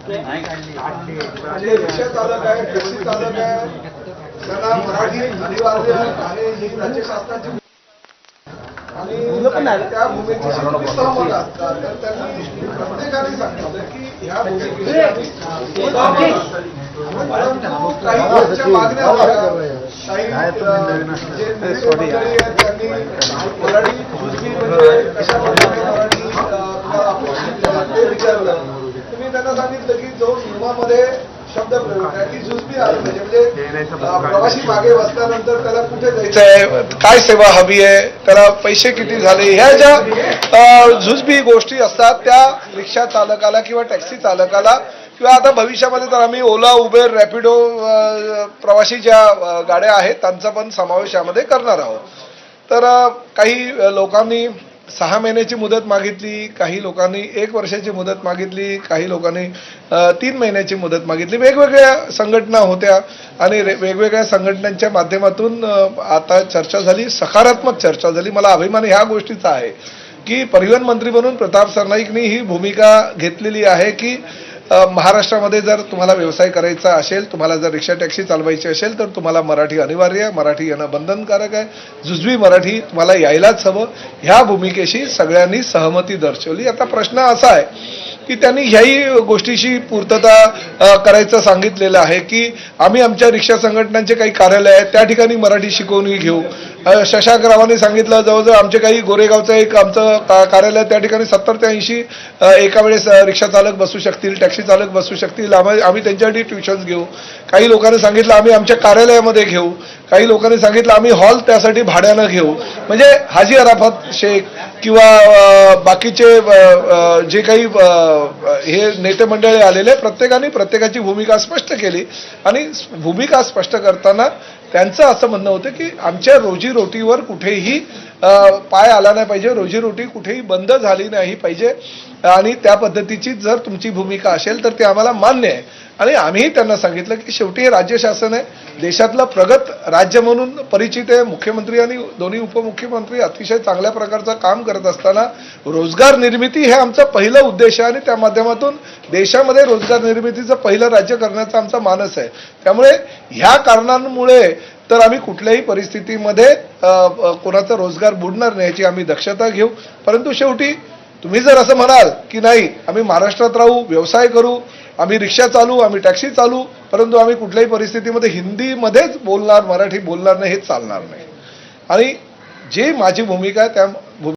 म्हणजे रिक्षा चालक आहे, टॅक्सी चालक आहे, त्यांना मराठी अनिवार्य आहे ही राज्य शासनाची आणि त्या भूमिकेशी तुम्ही सहमत असतात तर त्यांनी प्रत्येकाने सांगितलं की ह्या भूमिकेशी आम्ही सहमत असतो. परंतु काही आमच्या मागण्या होत्या, काही जे मंडळी आहेत त्यांनी मराठी जुजबी म्हणजे कशा प्रकारे मराठी तुम्हाला अपेक्षित आहे ते विचारलं. तुम्ही त्यांना सांगितलं की जो नियमामध्ये शब्द प्रयोग आहे की जुजबी आली म्हणजे प्रवासी मागे बसल्यानंतर त्याला कुठे जायचं आहे, काय सेवा हवी आहे, त्याला पैसे किती झाले, ह्या ज्या जुजबी गोष्टी असतात त्या रिक्षा चालकाला किंवा टॅक्सी चालकाला किंवा आता भविष्यामध्ये तर आम्ही ओला, उबेर, रॅपिडो प्रवासी ज्या गाड्या आहेत त्यांचा पण समावेश यामध्ये करणार आहोत. तर काही लोकांनी 6 महिन्याची मुदत मागितली, काही लोकांनी 1 वर्षाची मुदत मागितली, काही लोकांनी 3 महिन्याची मुदत मागितली. वेगवेगळ्या संघटना होत्या आणि वेगवेगळ्या संघटनांच्या माध्यमातून आता चर्चा झाली, सकारात्मक चर्चा झाली. मला अभिमान ह्या गोष्टीचा आहे की परिवहन मंत्री म्हणून प्रताप सरनाईकनी ही भूमिका घेतलेली आहे की महाराष्ट्रामध्ये जर तुम्हाला व्यवसाय करायचा असेल, तुम्हाला जर रिक्षा टॅक्सी चालवायची असेल तर तुम्हाला मराठी अनिवार्य आहे, मराठी येणं बंधनकारक आहे, जुजबी मराठी तुम्हाला यायलाच हवं. ह्या भूमिकेशी सगळ्यांनी सहमती दर्शवली. आता प्रश्न असा आहे की त्यांनी ह्याही गोष्टीशी पूर्तता करायचं सांगितलेलं आहे की आम्ही आमच्या रिक्षा संघटनांचे काही कार्यालय आहेत त्या ठिकाणी मराठी शिकवणी घेऊ. शशांक रावांनी सांगितलं जवळजवळ आमचे काही गोरेगावचं एक आमचं कार्यालय त्या ठिकाणी 70 ते 80 एका वेळेस रिक्षा चालक बसू शकतील, टॅक्सी चालक बसू शकतील, आम्ही त्यांच्यासाठी ट्युशन्स घेऊ. काही लोकांनी सांगितलं आम्ही आमच्या कार्यालयामध्ये घेऊ, काही लोकांनी सांगितलं आम्ही हॉल त्यासाठी भाड्यानं घेऊ. म्हणजे हाजी अराफत शेख किंवा बाकीचे जे काही हे नेते मंडळी आलेले प्रत्येकाने प्रत्येकाची भूमिका स्पष्ट केली आणि भूमिका स्पष्ट करताना त्यांचं असं म्हणणं होतं की आमच्या रोजीरोटीवर कुठेही पाय आला नाही पाहिजे, रोजीरोटी कुठेही बंद झाली नाही पाहिजे आणि त्या पद्धतीची जर तुमची भूमिका असेल तर ते आम्हाला मान्य आहे. आणि आम्ही त्यांना सांगितलं की शेवटी हे राज्य शासन आहे, देशातलं प्रगत राज्य म्हणून परिचित आहे. मुख्यमंत्री आणि दोन्ही उपमुख्यमंत्री अतिशय चांगल्या प्रकारचं काम करत असताना रोजगार निर्मिती हे आमचं पहिलं उद्देश आहे आणि त्या माध्यमातून देशामध्ये रोजगार निर्मितीचं पहिलं राज्य करण्याचा आमचा मानस आहे. त्यामुळे ह्या कारणांमुळे तर आम्ही कुठल्याही परिस्थितीमध्ये कोणाचा रोजगार बुडणार नाही याची आम्ही दक्षता घेऊ. परंतु शेवटी तुम्ही जर असं म्हणाल की नाही आम्ही महाराष्ट्रात राहू, व्यवसाय करू, आम्ही रिक्षा चालू, आम्ही टॅक्सी चालू, परंतु आम्ही कुठल्याही परिस्थितीमध्ये हिंदीमध्येच बोलणार, मराठी बोलणार नाही, हे चालणार नाही. आणि जी माझी भूमिका आहे त्या